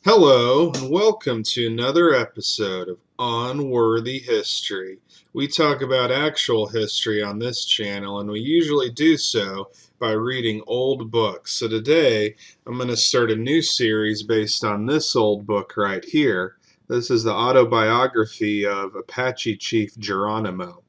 Hello, and welcome to another episode of Unworthy History. We talk about actual history on this channel, and we usually do so by reading old books. So today, I'm going to start a new series based on this old book right here. This is the Autobiography of Apache Chief Geronimo.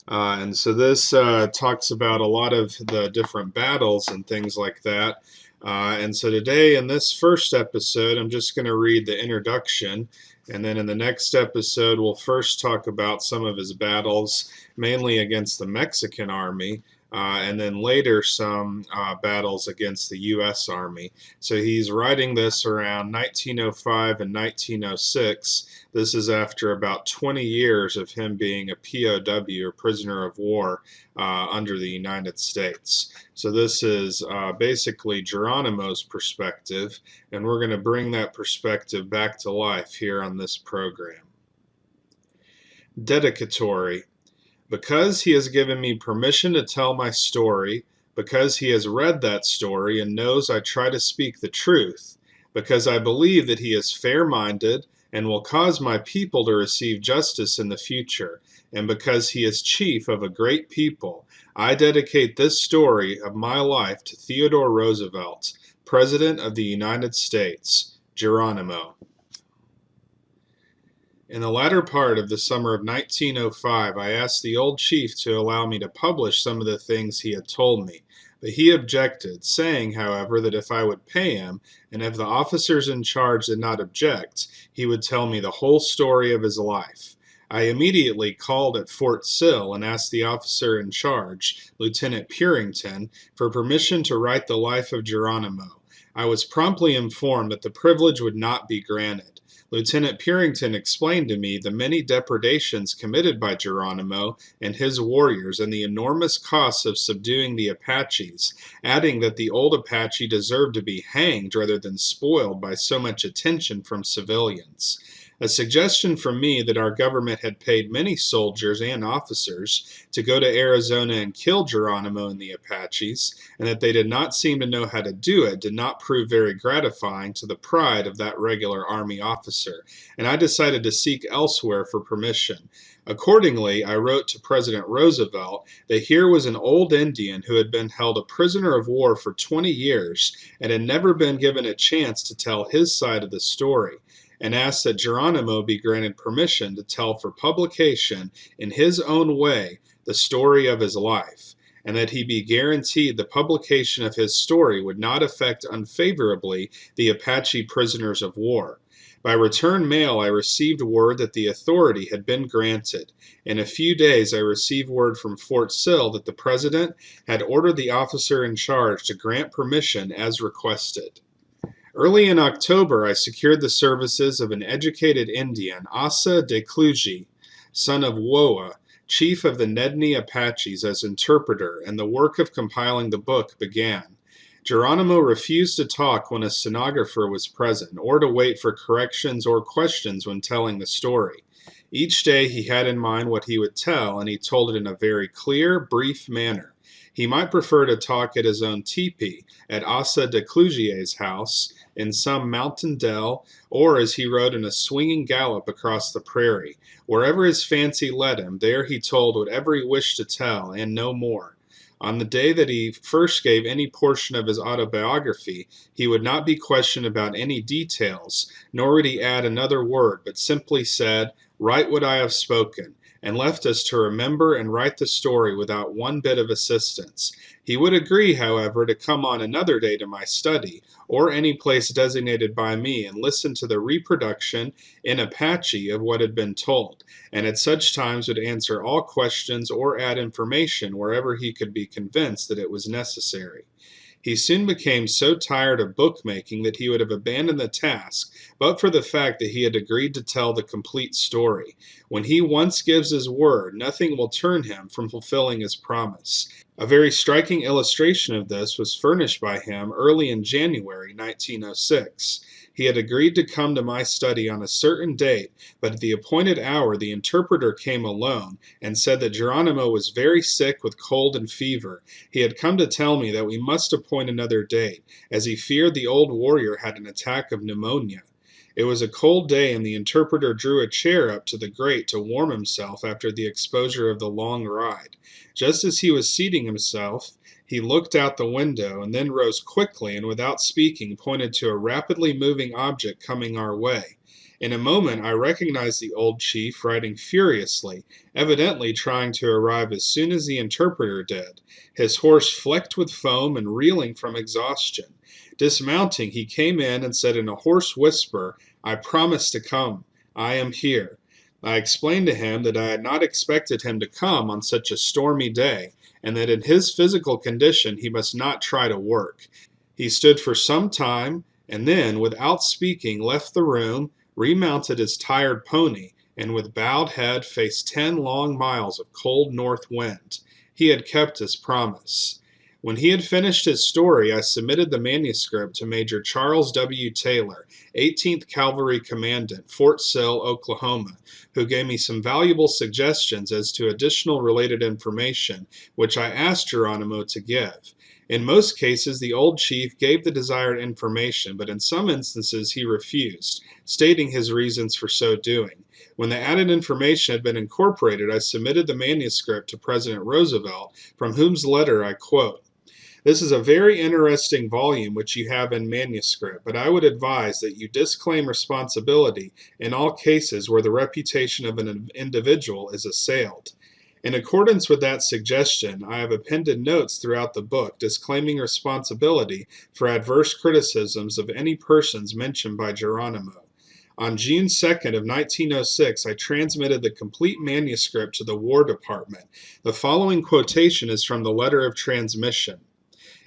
And so this talks about a lot of the different battles and things like that. And so today in this first episode, I'm just going to read the introduction. And then in the next episode, we'll first talk about some of his battles, mainly against the Mexican army. And then later some battles against the U.S. Army. So he's writing this around 1905 and 1906. This is after about 20 years of him being a POW, or prisoner of war, under the United States. So this is basically Geronimo's perspective, and we're going to bring that perspective back to life here on this program. Dedicatory. Because he has given me permission to tell my story, because he has read that story and knows I try to speak the truth, because I believe that he is fair-minded and will cause my people to receive justice in the future, and because he is chief of a great people, I dedicate this story of my life to Theodore Roosevelt, President of the United States, Geronimo. In the latter part of the summer of 1905, I asked the old chief to allow me to publish some of the things he had told me, but he objected, saying, however, that if I would pay him, and if the officers in charge did not object, he would tell me the whole story of his life. I immediately called at Fort Sill and asked the officer in charge, Lieutenant Purington, for permission to write the life of Geronimo. I was promptly informed that the privilege would not be granted. Lieutenant Purington explained to me the many depredations committed by Geronimo and his warriors and the enormous costs of subduing the Apaches, adding that the old Apache deserved to be hanged rather than spoiled by so much attention from civilians. A suggestion from me that our government had paid many soldiers and officers to go to Arizona and kill Geronimo and the Apaches, and that they did not seem to know how to do it, did not prove very gratifying to the pride of that regular Army officer, and I decided to seek elsewhere for permission. Accordingly, I wrote to President Roosevelt that here was an old Indian who had been held a prisoner of war for 20 years and had never been given a chance to tell his side of the story, and asked that Geronimo be granted permission to tell for publication in his own way the story of his life, and that he be guaranteed the publication of his story would not affect unfavorably the Apache prisoners of war. By return mail, I received word that the authority had been granted. In a few days, I received word from Fort Sill that the President had ordered the officer in charge to grant permission as requested. Early in October, I secured the services of an educated Indian, Asa Deklugie, son of Woa, chief of the Nedni Apaches, as interpreter, and the work of compiling the book began. Geronimo refused to talk when a stenographer was present, or to wait for corrections or questions when telling the story. Each day he had in mind what he would tell, and he told it in a very clear, brief manner. He might prefer to talk at his own tepee, at Asa Deklugie's house, in some mountain dell, or as he rode in a swinging gallop across the prairie. Wherever his fancy led him, there he told whatever he wished to tell, and no more. On the day that he first gave any portion of his autobiography, he would not be questioned about any details, nor would he add another word, but simply said, "Write what I have spoken," and left us to remember and write the story without one bit of assistance. He would agree, however, to come on another day to my study, or any place designated by me, and listen to the reproduction in Apache of what had been told, and at such times would answer all questions or add information wherever he could be convinced that it was necessary. He soon became so tired of bookmaking that he would have abandoned the task, but for the fact that he had agreed to tell the complete story. When he once gives his word, nothing will turn him from fulfilling his promise. A very striking illustration of this was furnished by him early in January 1906. He had agreed to come to my study on a certain date, but at the appointed hour the interpreter came alone, and said that Geronimo was very sick with cold and fever. He had come to tell me that we must appoint another date, as he feared the old warrior had an attack of pneumonia. It was a cold day, and the interpreter drew a chair up to the grate to warm himself after the exposure of the long ride. Just as he was seating himself, he looked out the window and then rose quickly and without speaking pointed to a rapidly moving object coming our way. In a moment I recognized the old chief riding furiously, evidently trying to arrive as soon as the interpreter did, his horse flecked with foam and reeling from exhaustion. Dismounting, he came in and said in a hoarse whisper, "I promised to come. I am here." I explained to him that I had not expected him to come on such a stormy day, and that in his physical condition he must not try to work. He stood for some time, and then, without speaking, left the room, remounted his tired pony, and with bowed head faced 10 long miles of cold north wind. He had kept his promise. When he had finished his story, I submitted the manuscript to Major Charles W. Taylor, 18th Cavalry Commandant, Fort Sill, Oklahoma, who gave me some valuable suggestions as to additional related information, which I asked Geronimo to give. In most cases, the old chief gave the desired information, but in some instances he refused, stating his reasons for so doing. When the added information had been incorporated, I submitted the manuscript to President Roosevelt, from whose letter I quote. "This is a very interesting volume which you have in manuscript, but I would advise that you disclaim responsibility in all cases where the reputation of an individual is assailed. In accordance with that suggestion, I have appended notes throughout the book disclaiming responsibility for adverse criticisms of any persons mentioned by Geronimo. On June 2nd of 1906, I transmitted the complete manuscript to the War Department. The following quotation is from the letter of transmission.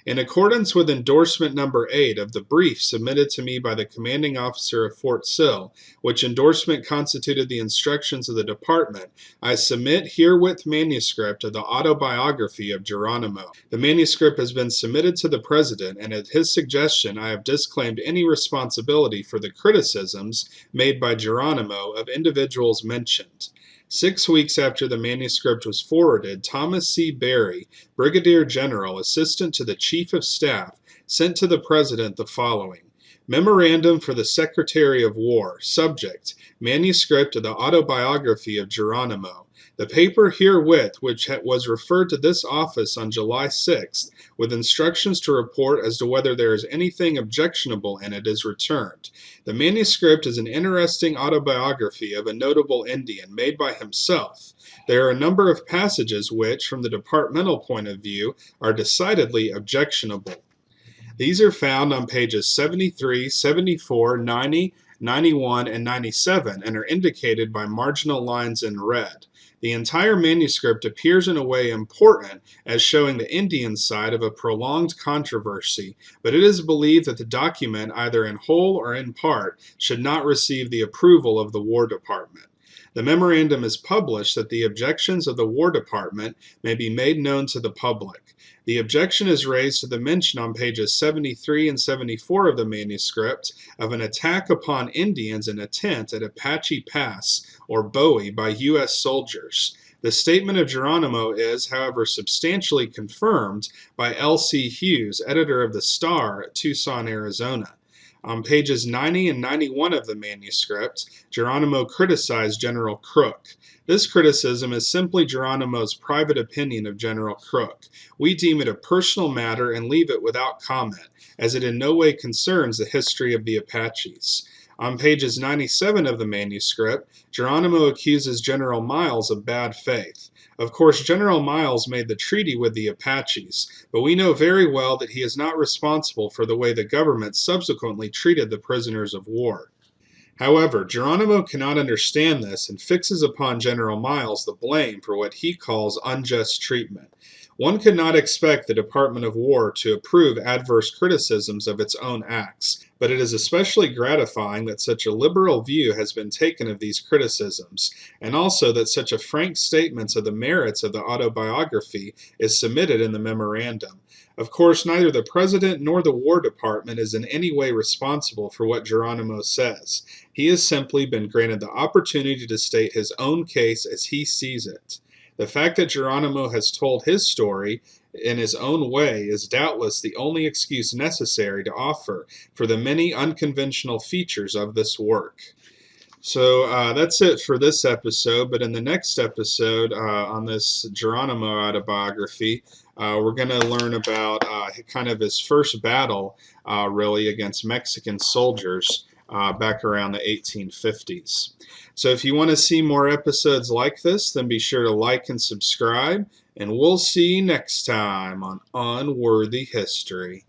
In accordance with endorsement number 8 of the brief submitted to me by the commanding officer of Fort Sill, which endorsement constituted the instructions of the department, I submit herewith manuscript of the Autobiography of Geronimo. The manuscript has been submitted to the President, and at his suggestion I have disclaimed any responsibility for the criticisms made by Geronimo of individuals mentioned." 6 weeks after the manuscript was forwarded, Thomas C. Barry, Brigadier General, Assistant to the Chief of Staff, sent to the President the following. Memorandum for the Secretary of War. Subject: Manuscript of the Autobiography of Geronimo. The paper herewith, which was referred to this office on July 6th, with instructions to report as to whether there is anything objectionable in it, is returned. The manuscript is an interesting autobiography of a notable Indian, made by himself. There are a number of passages which, from the departmental point of view, are decidedly objectionable. These are found on pages 73, 74, 90, 91, and 97, and are indicated by marginal lines in red. The entire manuscript appears in a way important as showing the Indian side of a prolonged controversy, but it is believed that the document, either in whole or in part, should not receive the approval of the War Department. The memorandum is published that the objections of the War Department may be made known to the public. The objection is raised to the mention on pages 73 and 74 of the manuscript of an attack upon Indians in a tent at Apache Pass, or Bowie, by U.S. soldiers. The statement of Geronimo is, however, substantially confirmed by L.C. Hughes, editor of the Star at Tucson, Arizona. On pages 90 and 91 of the manuscript, Geronimo criticized General Crook. This criticism is simply Geronimo's private opinion of General Crook. We deem it a personal matter and leave it without comment, as it in no way concerns the history of the Apaches. On pages 97 of the manuscript, Geronimo accuses General Miles of bad faith. Of course, General Miles made the treaty with the Apaches, but we know very well that he is not responsible for the way the government subsequently treated the prisoners of war. However, Geronimo cannot understand this and fixes upon General Miles the blame for what he calls unjust treatment. One could not expect the Department of War to approve adverse criticisms of its own acts, but it is especially gratifying that such a liberal view has been taken of these criticisms, and also that such a frank statement of the merits of the autobiography is submitted in the memorandum. Of course, neither the President nor the War Department is in any way responsible for what Geronimo says. He has simply been granted the opportunity to state his own case as he sees it. The fact that Geronimo has told his story in his own way is doubtless the only excuse necessary to offer for the many unconventional features of this work. So that's it for this episode. But in the next episode on this Geronimo autobiography, we're going to learn about kind of his first battle, really, against Mexican soldiers back around the 1850s. So if you want to see more episodes like this, then be sure to like and subscribe. And we'll see you next time on Unworthy History.